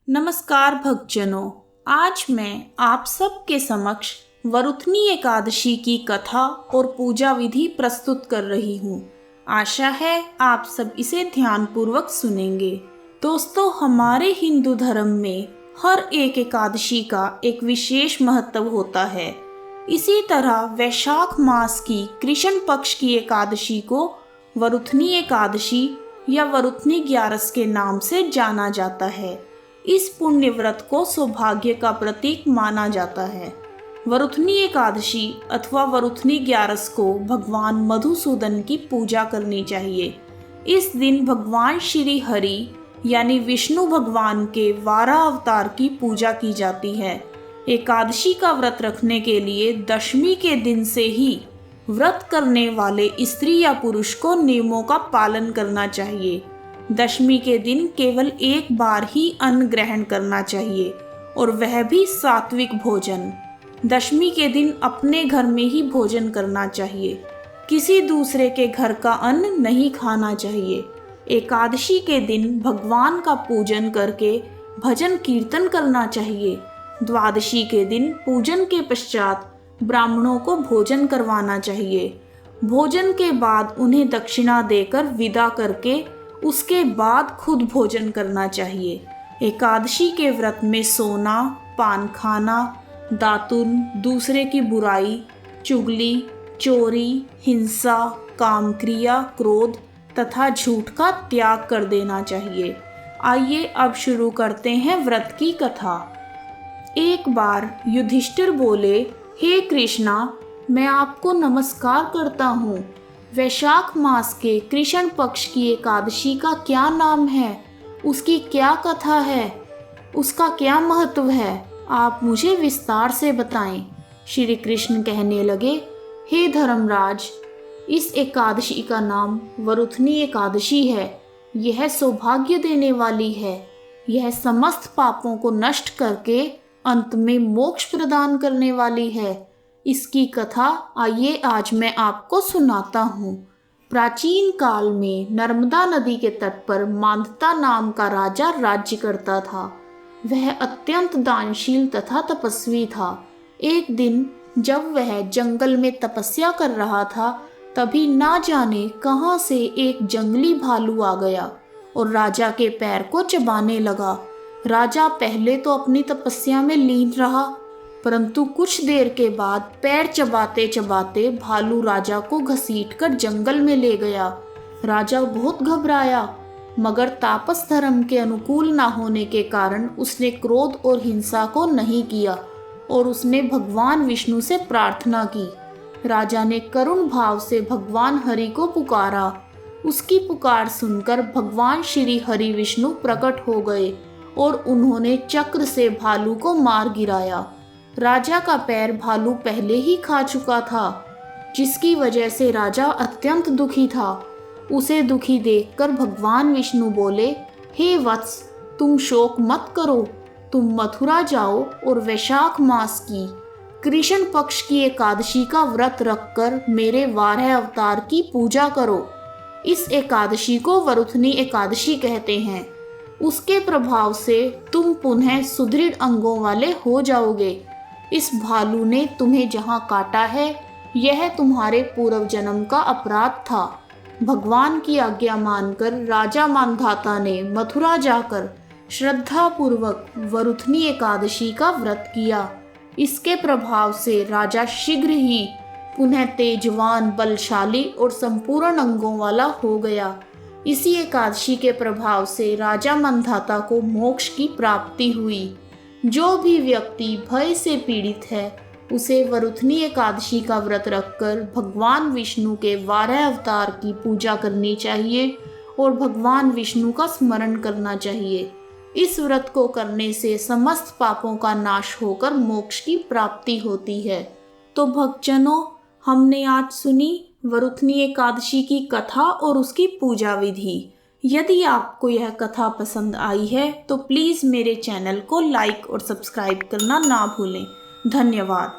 नमस्कार भक्तजनों, आज मैं आप सबके समक्ष वरुथनी एकादशी की कथा और पूजा विधि प्रस्तुत कर रही हूँ। आशा है आप सब इसे ध्यानपूर्वक सुनेंगे। दोस्तों, हमारे हिंदू धर्म में हर एक एकादशी का एक विशेष महत्व होता है। इसी तरह वैशाख मास की कृष्ण पक्ष की एकादशी को वरुथनी एकादशी या वरुथनी ग्यारस के नाम से जाना जाता है। इस पुण्य व्रत को सौभाग्य का प्रतीक माना जाता है। वरुथनी एकादशी अथवा वरुथनी ग्यारस को भगवान मधुसूदन की पूजा करनी चाहिए। इस दिन भगवान श्री हरि यानी विष्णु भगवान के 12 अवतार की पूजा की जाती है। एकादशी का व्रत रखने के लिए दशमी के दिन से ही व्रत करने वाले स्त्री या पुरुष को नियमों का पालन करना चाहिए। दशमी के दिन केवल एक बार ही अन्न ग्रहण करना चाहिए और वह भी सात्विक भोजन। दशमी के दिन अपने घर में ही भोजन करना चाहिए, किसी दूसरे के घर का अन्न नहीं खाना चाहिए। एकादशी के दिन भगवान का पूजन करके भजन कीर्तन करना चाहिए। द्वादशी के दिन पूजन के पश्चात ब्राह्मणों को भोजन करवाना चाहिए। भोजन के बाद उन्हें दक्षिणा देकर विदा करके उसके बाद खुद भोजन करना चाहिए। एकादशी के व्रत में सोना, पान खाना, दातुन, दूसरे की बुराई, चुगली, चोरी, हिंसा, कामक्रिया, क्रोध तथा झूठ का त्याग कर देना चाहिए। आइए अब शुरू करते हैं व्रत की कथा। एक बार युधिष्ठिर बोले, हे कृष्णा, मैं आपको नमस्कार करता हूँ। वैशाख मास के कृष्ण पक्ष की एकादशी का क्या नाम है? उसकी क्या कथा है? उसका क्या महत्व है? आप मुझे विस्तार से बताएं। श्री कृष्ण कहने लगे, हे धर्मराज, इस एकादशी का नाम वरुथनी एकादशी है। यह सौभाग्य देने वाली है। यह समस्त पापों को नष्ट करके अंत में मोक्ष प्रदान करने वाली है। इसकी कथा आइए आज मैं आपको सुनाता हूँ। प्राचीन काल में नर्मदा नदी के तट पर मांधाता नाम का राजा राज्य करता था। वह अत्यंत दानशील तथा तपस्वी था। एक दिन जब वह जंगल में तपस्या कर रहा था, तभी ना जाने कहां से एक जंगली भालू आ गया और राजा के पैर को चबाने लगा। राजा पहले तो अपनी तपस्या में लीन रहा, परंतु कुछ देर के बाद पैर चबाते चबाते भालू राजा को घसीटकर जंगल में ले गया। राजा बहुत घबराया, मगर तापस धर्म के अनुकूल न होने के कारण उसने क्रोध और हिंसा को नहीं किया और उसने भगवान विष्णु से प्रार्थना की। राजा ने करुण भाव से भगवान हरि को पुकारा। उसकी पुकार सुनकर भगवान श्री हरि विष्णु प्रकट हो गए और उन्होंने चक्र से भालू को मार गिराया। राजा का पैर भालू पहले ही खा चुका था, जिसकी वजह से राजा अत्यंत दुखी था। उसे दुखी देखकर भगवान विष्णु बोले, हे वत्स, तुम शोक मत करो। तुम मथुरा जाओ और वैशाख मास की कृष्ण पक्ष की एकादशी का व्रत रखकर मेरे 12 अवतार की पूजा करो। इस एकादशी को वरुथनी एकादशी कहते हैं। उसके प्रभाव से तुम पुनः सुदृढ़ अंगों वाले हो जाओगे। इस भालू ने तुम्हें जहाँ काटा है, यह तुम्हारे पूर्व जन्म का अपराध था। भगवान की आज्ञा मानकर राजा मांधाता ने मथुरा जाकर श्रद्धा पूर्वक वरुथनी एकादशी का व्रत किया। इसके प्रभाव से राजा शीघ्र ही पुनः तेजवान, बलशाली और संपूर्ण अंगों वाला हो गया। इसी एकादशी के प्रभाव से राजा मांधाता को मोक्ष की प्राप्ति हुई। जो भी व्यक्ति भय से पीड़ित है, उसे वरुथनी एकादशी का व्रत रखकर भगवान विष्णु के 12 अवतार की पूजा करनी चाहिए और भगवान विष्णु का स्मरण करना चाहिए। इस व्रत को करने से समस्त पापों का नाश होकर मोक्ष की प्राप्ति होती है। तो भक्तजनों, हमने आज सुनी वरुथनी एकादशी की कथा और उसकी पूजा विधि। यदि आपको यह कथा पसंद आई है तो प्लीज़ मेरे चैनल को लाइक और सब्सक्राइब करना ना भूलें। धन्यवाद।